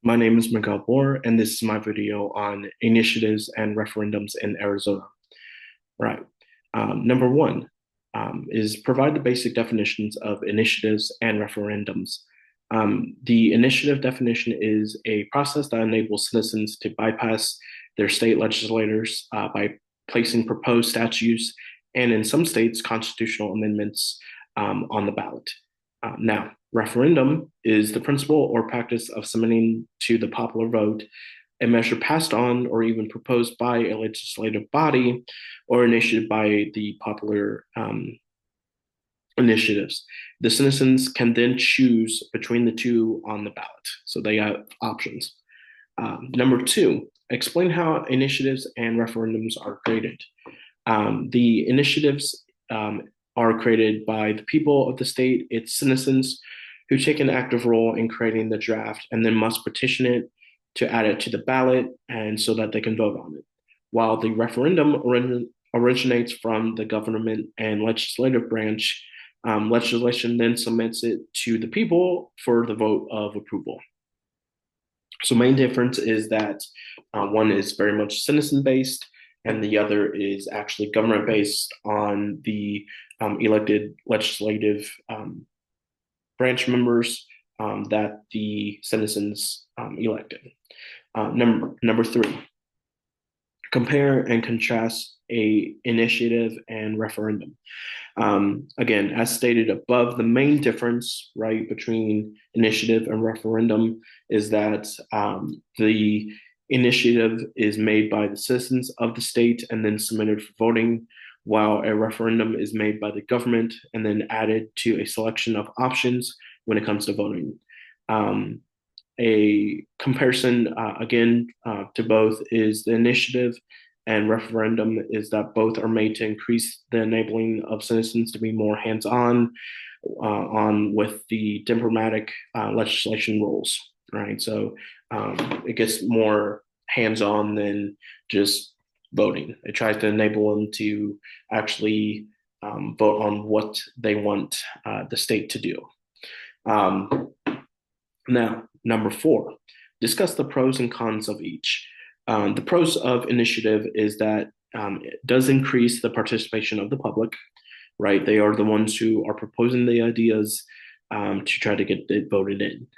My name is Miguel Bohr, and this is my video on initiatives and referendums in Arizona. Right. Number one is provide the basic definitions of initiatives and referendums. The initiative definition is a process that enables citizens to bypass their state legislators by placing proposed statutes and, in some states, constitutional amendments on the ballot. Now, referendum is the principle or practice of submitting to the popular vote a measure passed on or even proposed by a legislative body or initiated by the popular initiatives. The citizens can then choose between the two on the ballot. So they have options. Number two, explain how initiatives and referendums are created. The initiatives are created by the people of the state, its citizens, who take an active role in creating the draft and then must petition it to add it to the ballot and so that they can vote on it. While the referendum originates from the government and legislative branch, legislation then submits it to the people for the vote of approval. So main difference is that one is very much citizen based and the other is actually government based on the elected legislative branch members that the citizens elected. Number three, compare and contrast a initiative and referendum. Again, as stated above, the main difference, right, between initiative and referendum is that the initiative is made by the citizens of the state and then submitted for voting, while a referendum is made by the government and then added to a selection of options when it comes to voting. A comparison, again, to both is the initiative and referendum is that both are made to increase the enabling of citizens to be more hands-on on with the democratic legislation rules, right? So it gets more hands-on than just voting. It tries to enable them to actually vote on what they want the state to do. Now, number four, discuss the pros and cons of each. The pros of initiative is that it does increase the participation of the public, right? They are the ones who are proposing the ideas to try to get it voted in.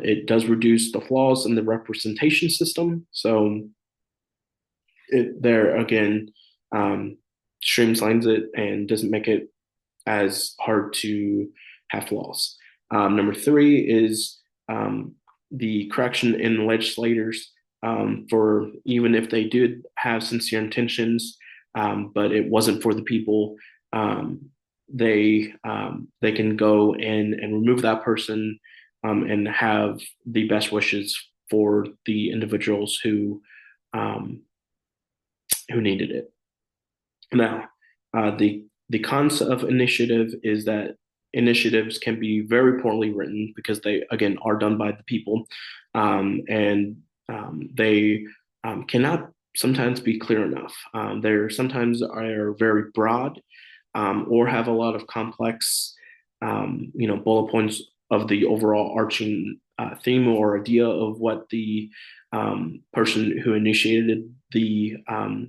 It does reduce the flaws in the representation system. So it there again streamlines it and doesn't make it as hard to have flaws. Number three is the correction in legislators for even if they did have sincere intentions, but it wasn't for the people, they can go in and remove that person and have the best wishes for the individuals who needed it. Now, the cons of initiative is that initiatives can be very poorly written because they again are done by the people, and they cannot sometimes be clear enough. They're sometimes are very broad or have a lot of complex, bullet points of the overall arching theme or idea of what the person who initiated the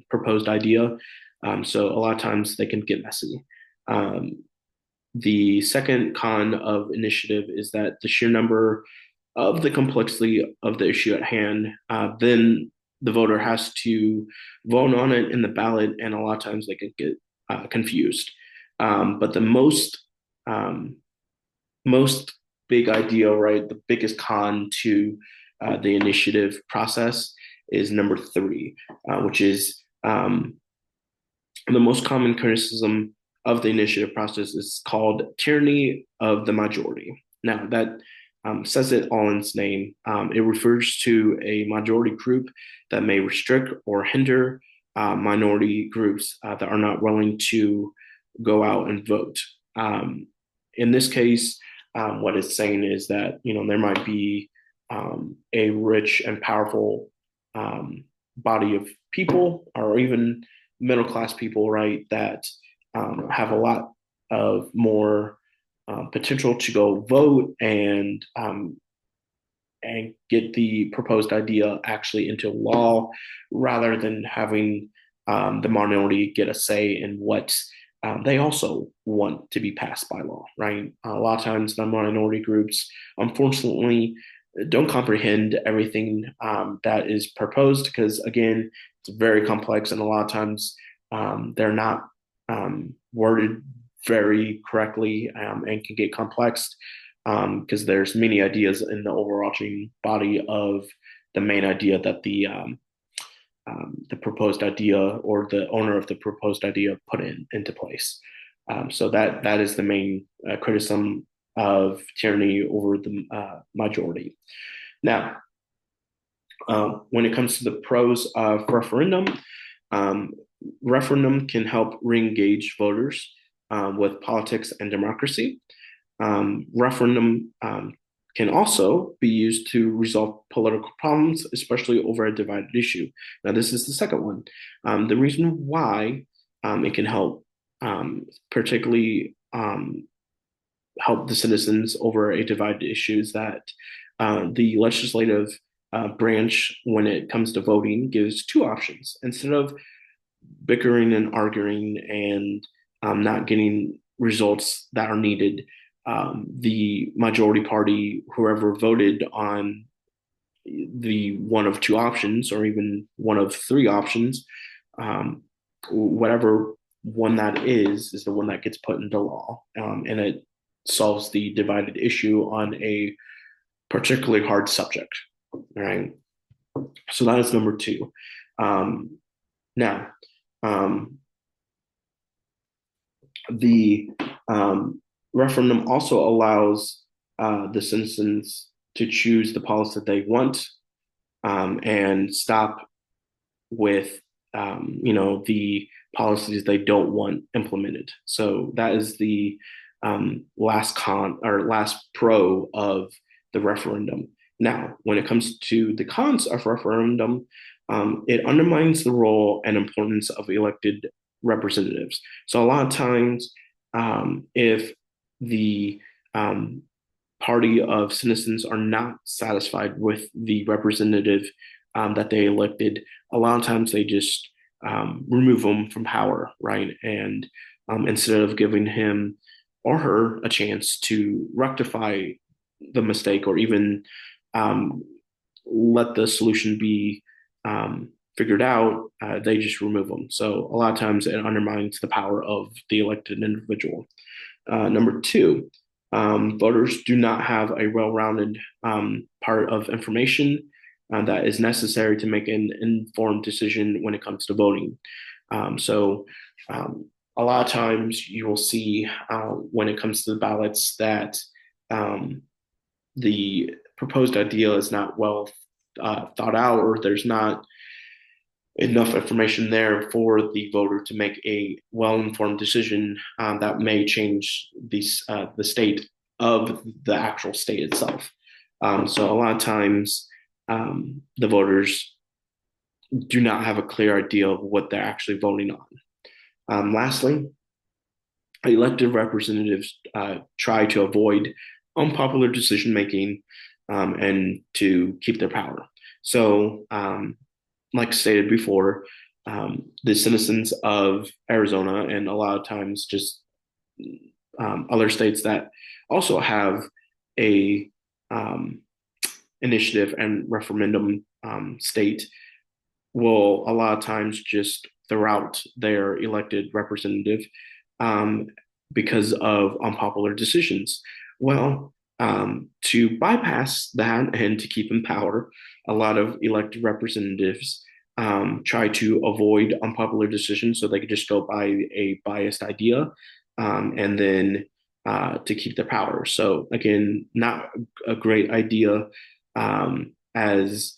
proposed idea. So a lot of times they can get messy. The second con of initiative is that the sheer number of the complexity of the issue at hand, then the voter has to vote on it in the ballot, and a lot of times they could get confused. But the most big idea, right, the biggest con to the initiative process is number three, which is the most common criticism of the initiative process is called tyranny of the majority. Now, that says it all in its name. It refers to a majority group that may restrict or hinder minority groups that are not willing to go out and vote. In this case, what it's saying is that there might be a rich and powerful body of people, or even middle class people, right, that have a lot of more potential to go vote and and get the proposed idea actually into law rather than having the minority get a say in what they also want to be passed by law, right? A lot of times, the minority groups, unfortunately, don't comprehend everything that is proposed because, again, it's very complex and a lot of times they're not worded very correctly and can get complex because there's many ideas in the overarching body of the main idea that the proposed idea or the owner of the proposed idea put into place. So that is the main criticism of tyranny over the majority. Now, when it comes to the pros of referendum, um, referendum can help re-engage voters with politics and democracy. Referendum can also be used to resolve political problems, especially over a divided issue. Now, this is the second one. The reason why it can help, particularly help the citizens over a divided issue, is that the legislative branch, when it comes to voting, gives two options. Instead of bickering and arguing and not getting results that are needed, the majority party, whoever voted on the one of two options or even one of three options, whatever one that is the one that gets put into law. And it solves the divided issue on a particularly hard subject, right? So that is number two. Now, the referendum also allows the citizens to choose the policy that they want and stop with the policies they don't want implemented. So that is the last con or last pro of the referendum. Now, when it comes to the cons of referendum, it undermines the role and importance of elected representatives. So a lot of times, if the party of citizens are not satisfied with the representative that they elected, a lot of times they just remove them from power, right? And instead of giving him or her a chance to rectify the mistake or even um, let the solution be figured out, they just remove them. So a lot of times it undermines the power of the elected individual. Number two, voters do not have a well-rounded part of information that is necessary to make an informed decision when it comes to voting. So a lot of times you will see when it comes to the ballots that um, the proposed idea is not well thought out, or there's not enough information there for the voter to make a well-informed decision that may change the state of the actual state itself. So a lot of times the voters do not have a clear idea of what they're actually voting on. Lastly, elected representatives try to avoid unpopular decision making and to keep their power. So, like stated before, the citizens of Arizona and a lot of times just other states that also have a initiative and referendum state will a lot of times just throw out their elected representative um, because of unpopular decisions. Well, to bypass that and to keep in power, a lot of elected representatives try to avoid unpopular decisions so they could just go by a biased idea and then to keep their power. So, again, not a great idea as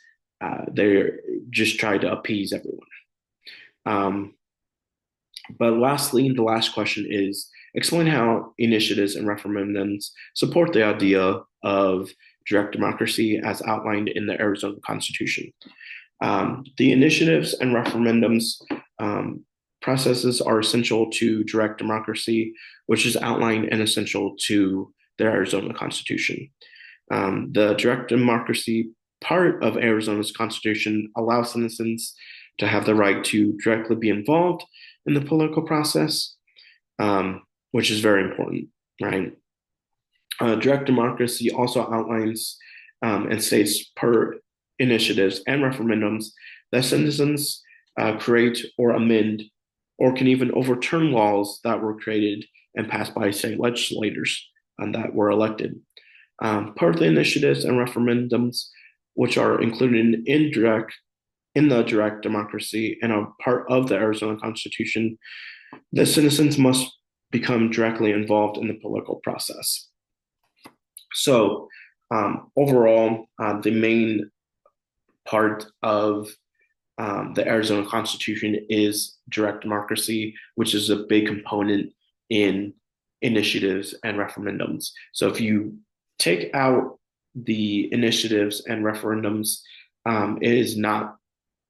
they just try to appease everyone. Um, but lastly, the last question is explain how initiatives and referendums support the idea of direct democracy as outlined in the Arizona Constitution. The initiatives and referendums processes are essential to direct democracy, which is outlined and essential to the Arizona Constitution. The direct democracy part of Arizona's constitution allows citizens to have the right to directly be involved in the political process, which is very important, right? Direct democracy also outlines and states per initiatives and referendums that citizens create or amend or can even overturn laws that were created and passed by state legislators that were elected. Part of the initiatives and referendums, which are included in the direct democracy and are part of the Arizona Constitution, the citizens must become directly involved in the political process. So, overall, the main part of the Arizona Constitution is direct democracy, which is a big component in initiatives and referendums. So, if you take out the initiatives and referendums, it is not,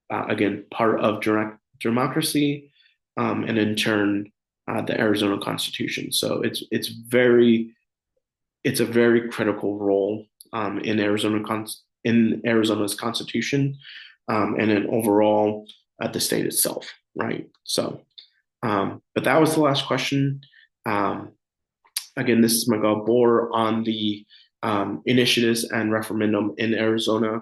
again, part of direct democracy, and in turn, the Arizona Constitution. So it's a very critical role in Arizona's constitution, and then overall at the state itself, right? So, but that was the last question. Um, Again, this is Miguel Bor on the initiatives and referendum in Arizona.